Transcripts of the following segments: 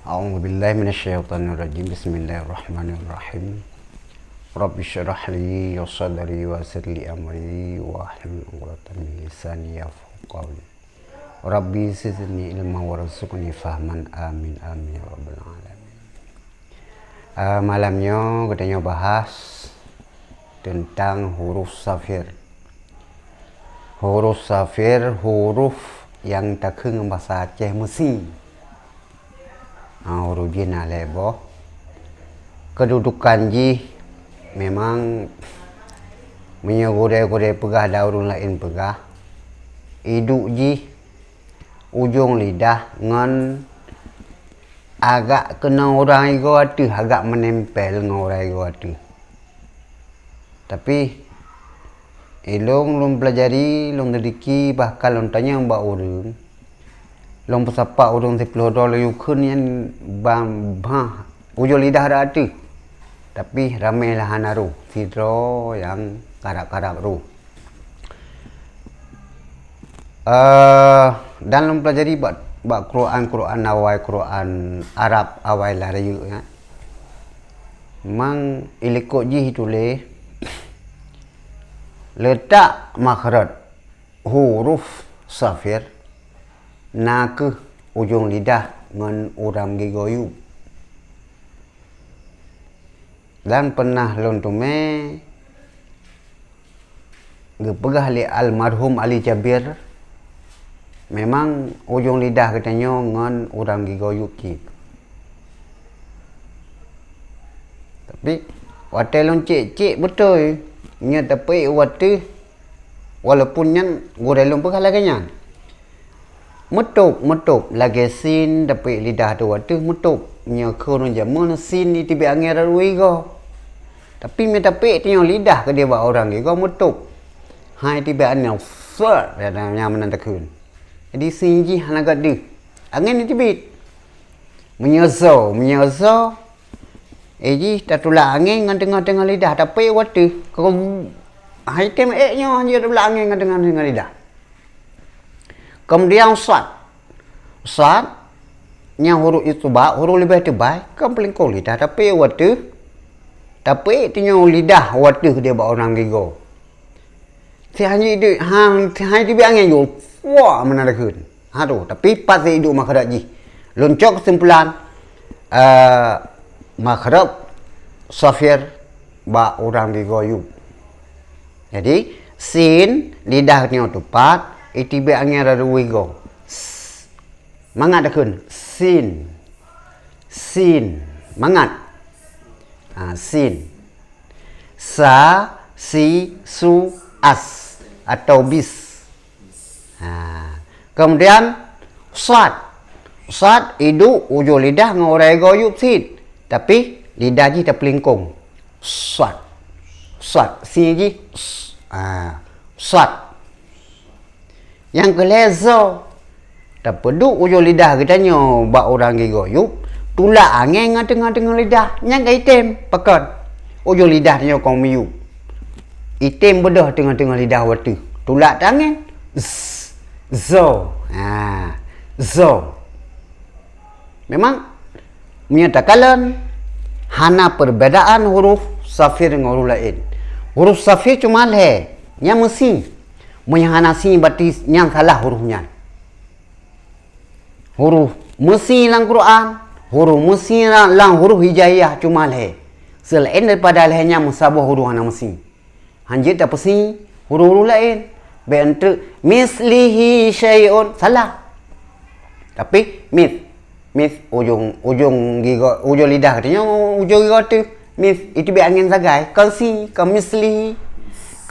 A'udzu billahi minasyaitonir rajim. Bismillahirrahmanirrahim. Rabbi shrah li sadri wa yassir li amri wa hlul 'uqdatam min lisani yafqahu qawli. Rabbi zidni ilman warzuqni fahman. Amin amin ya rabbal alamin. Malamnya kita bahas tentang huruf safir. Huruf safir, huruf yang takung bahasa Aceh Mesir. Huruf jina lebo. Kedudukan ji memang menyegure-gure pegah daurun lain pegah. Iduk ji ujung lidah ngan agak kena orang ego atu, agak menempel dengan orang ego atu. Tapi ilong pelajari, long dediki, bahkan long tanya mbak orang, long pesapa orang $10 yukun yang bang ujung lidah ada atu. Tapi ramailah hanaru, sidro yang karak-karak ru. Dan long pelajari bak Quran awal Quran Arab awal larayu ya. Mang ilikok ji tulis letak makhraj huruf safir na ke ujung lidah ngan uram gigoyu. Dan pernah lontume gepegah li almarhum Ali Jabir, memang ujung lidah katanya ngan uram gigoyu ki. Tapi watai long cek betul nya tapi waktu walaupun yang gure long pegah lagi nya metuk lagi sin tapi lidah tu waktu metuk nya kurun jamun sin ni tiba angin rarui go. Tapi me tapi tio lidah ke dia buat orang go metuk hai tiba angin ser nya menantakun. Jadi sinji hanaga de angin ni tibit menyoso ji tatula angin ngan tengah-tengah lidah tapi waktu kalau item nya dia tatula angin ngan tengah-tengah lidah. Kemudian sad nya huruf itu huruf lebih tebal kan paling kau lidah tapi waktu tinyo lidah waktu dia buat orang gigo. Tihanyi itu tihanyi tiba angin yo wah menadakun. Aduh tapi pas hidup makhraj ji. Loncok kesimpulan makhraj safir ba orang gigoyu. Jadi sin lidahnya tepat itibe angin rarui go. Mangat dakun sin mangat. Sin sa si su as atau bis. Kemudian sad idu ujung lidah dengan orang goyuk sin, tapi lidah ji terpelingkung. Sad si ji sad. Yang kelezo terpeduk ujung lidah katanya bak orang goyuk tulak angin dengan tengah-tengah lidah yang item pekan ujung lidah dia kau miu item bedah tengah-tengah lidah waktu tulak angin zo memang menyatakan hana perbedaan huruf safir dengan huruf lain. Huruf safir cuma yang mesti menyahana si berarti yang salah hurufnya. Huruf mesti dalam Quran, huruf mesti dalam huruf hijaiyah cuma selain daripada lehnya musabah huruf hana mesti. Hanjit tak pasti huruf lain. Bentuk mislihi syai'un salah. Tapi mis ujung gigo ujung lidah katanya ujung gigo tu mis itu be angin sagai kan si kan mislihi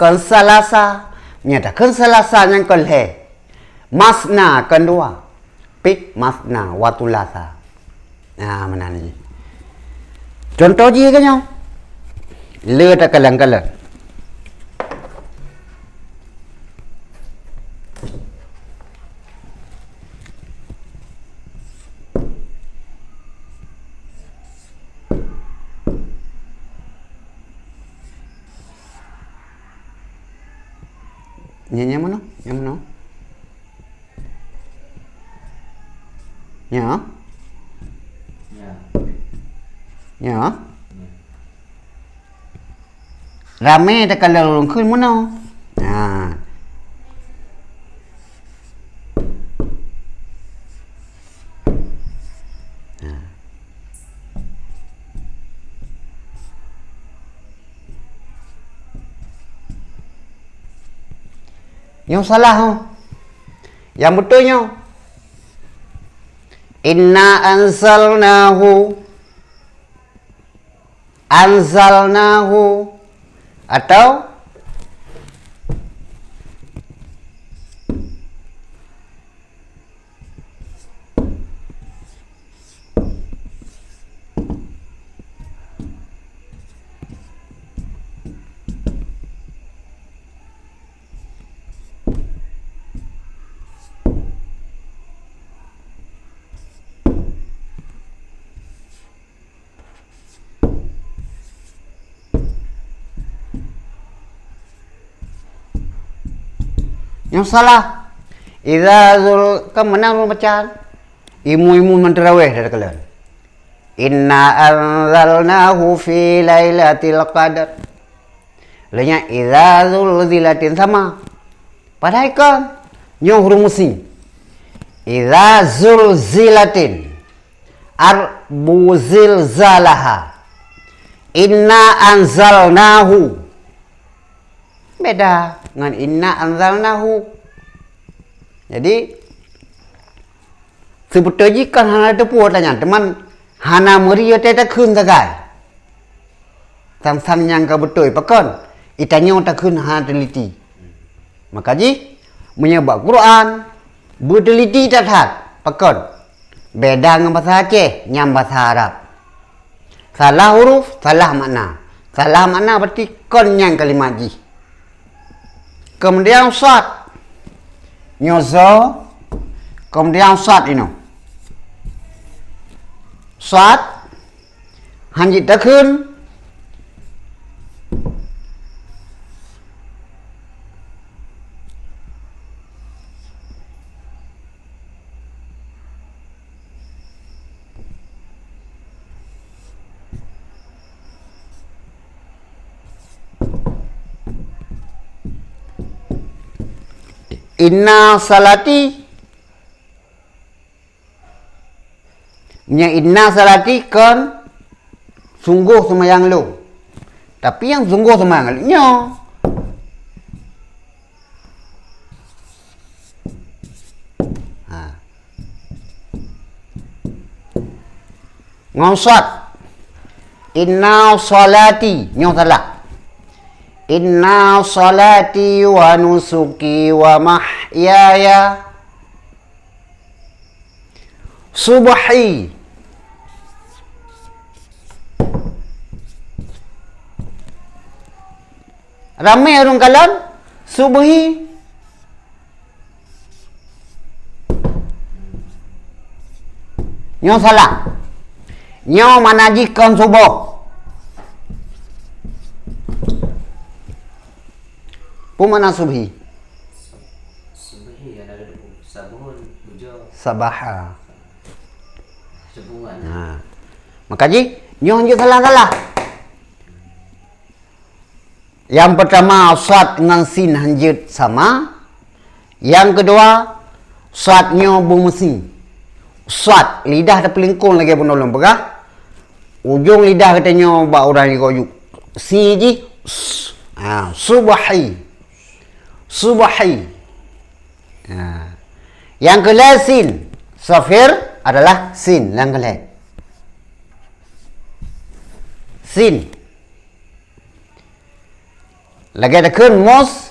kan salasa nyatakan salasa yang kan masna kan dua pik masna watulasa. Mana ni contoh je kan le tak kalang-kalang yang mana ya Ya. Rame tak kalau lung kun mono. Ha. Yang salah ho. Yang betulnya inna anzalnahu atau yang salah. Idza zul kan menang lu baca ilmu mentraweh dari kalian. Inna anzalnahu fi lailatul qadar. Lainnya idza zulzilatin sama. Padahal kan yang huruf musim. Idza zulzilatin arbu zilzalaha. Inna anzalnahu. Beda dengan inna anzalnahu. Jadi sebetulnya kan hana tepu tanya teman hana meriyo teta kun tagai. Sang yang ka betul pakon itanya ta kun hana teliti. Maka ji menyebab Quran berteliti tathat pakon. Beda dengan bahasa Aceh, nyam bahasa Arab. Salah huruf, salah makna. Salah makna berarti kon yang kalimat ji. Kemudian sad nyozo, kemudian sad ini sad hanjit takun inna salati. Inna salati kan sungguh semayang lu. Tapi yang sungguh semayang lu nya ngonsat. Inna salati nya salah. Inna salati wa nusuki wa mahyaya subhi. Ramai orang kalam subhi. Nyo salah. Nyo manajikan subuh. Pumana subhi. Subhi ada sabun, bujo. Sabaha. Cebuan. Nah. Maka ji, nyo je salah-salah. Yang pertama sad dengan sin hanjut sama. Yang kedua sadnya bermesi. Sad lidah ada pelingkung lagi penolong pegah. Ujung lidah katanya bak orang ni koyuk. Si ji subhi. Subhi. Yang kedua sin. Safir adalah sin. Yang kedua sin. Lagi ada kun mus.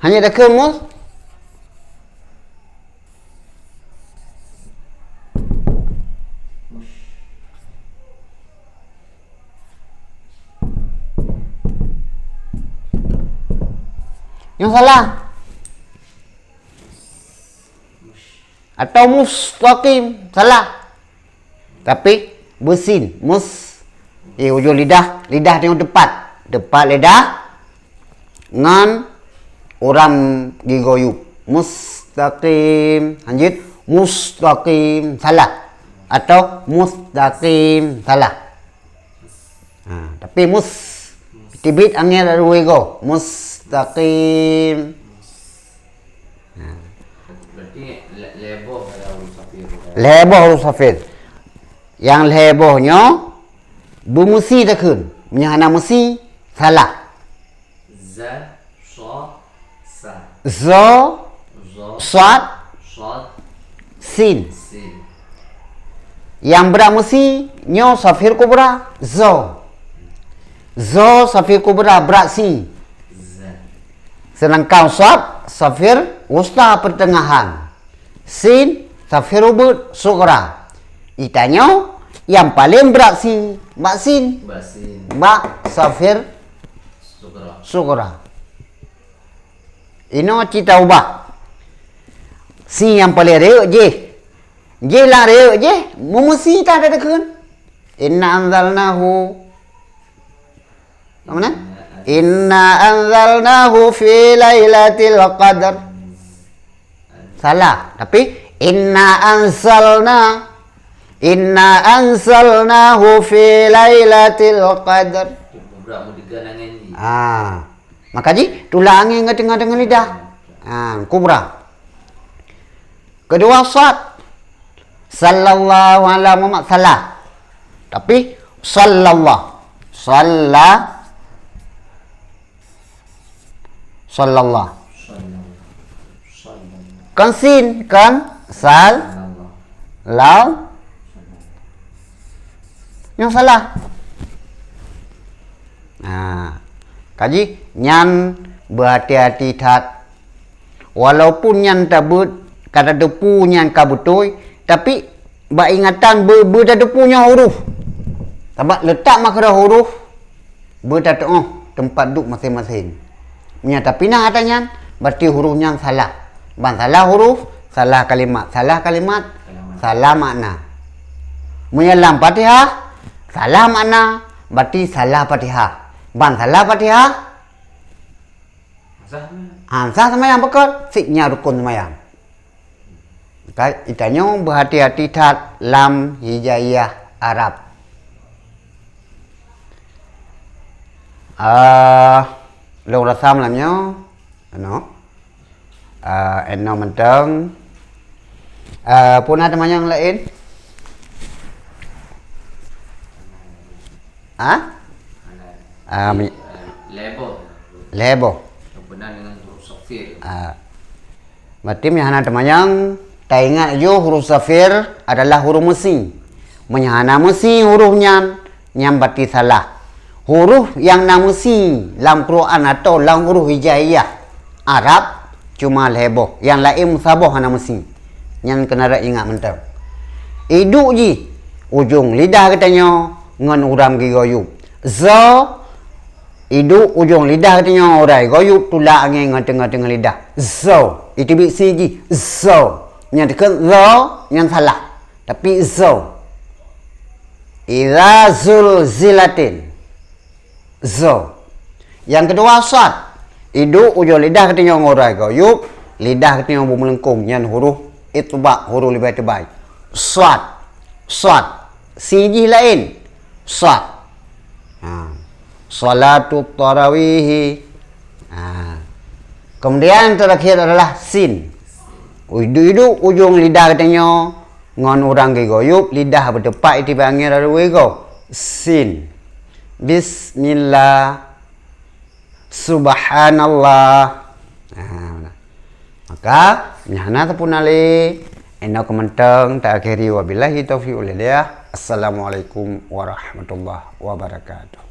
Hanya ada kun mus. Yang salah. Atau mustaqim. Salah. Tapi bersin. Ujung lidah. Lidah tengok depan. Depan lidah. Ngan Orang gigoyub. Mustaqim. Lanjut. Mustaqim. Salah. Atau mustaqim. Salah. Tapi tibit angin ada wigo. Mustaqim. Berarti leboh adalah huruf safir. Leboh huruf safir. Yang lebohnya bermusi takun. Menyahana musi salah. Za, sha, sa. Zo, Zo, swat, shad, sin. sin. Yang beramusi nyo safir kubra zo. Zo safir kubra berasi. Za. Sedangkan swat safir wusta pertengahan. Sin safir ubud sukra. Itanya yang paling beraksi bak sin, Basin. bak safir Sukra. sukra. Ino cita ubah. Si yang paling reuk je. Je lah reuk je. Mumusi tak ada dekun. Inna anzalnahu. Mana? Inna anzalnahu fi lailatul qadar. Salah. Tapi inna anzalnahu fi lailatul qadar. Beberapa mudiga nangan ni. Maka ji tulang angin ke tengah-tengah lidah. Kubra. Kedua sad. Sallallahu ala Muhammad salah. Tapi sallallahu. Sallallahu. Kan sin kan sal law yang salah. Kaji nyan berhati-hati tat. Walaupun nyan tabut kata depu nyan kabutoi, tapi ba ingatan ber depunya huruf. Sebab letak makhraj huruf bertatoh tempat duduk masing-masing. Nya tapi nah katanya berarti hurufnya salah. Ban salah huruf, salah kalimat, salah makna. Menyalam Fatihah, salah makna, berarti salah Fatihah. Ban salah Fatihah, sah semayang bekal, siknya rukun semayang. Maka itanya berhati-hati tat lam hijaiyah Arab. Lo rasam lamnya, eno menteng. Pun ada yang lain? Lebo. Benar dengan huruf safir. Berarti menyahana temanyang tak ingat jo huruf safir adalah huruf musi. Menyahana musi hurufnya yang berarti salah. Huruf yang namusi dalam Quran atau dalam huruf hijaiyah Arab cuma lebo. Yang lain musabah namusi. Yang kena ingat mentang. Iduk ji ujung lidah katanya ngan uram gigoyub. Zo iduk ujung lidah katanya orai goyub tulak angin ngan tengah-tengah lidah. Zo itu biksi ji zo. Yang dekat zo yang salah. Tapi zo idza zulzilatin zo. Yang kedua sad. Iduk ujung lidah katanya ngorai goyub, lidah katanya melengkung yang huruf itba, huruf lebih tebal. Sad. Siji lain. Sad. Salatu tarawih. Kemudian terakhir adalah sin. Iduk ujung lidah katanya ngon orang goyub, lidah berdepak itu panggil ada wego. Sin. Bismillah. Subhanallah. Maka nyahana tapun ali eno kementeng tak akhiri wabillahi taufiq walhidayah. Assalamualaikum warahmatullahi wabarakatuh.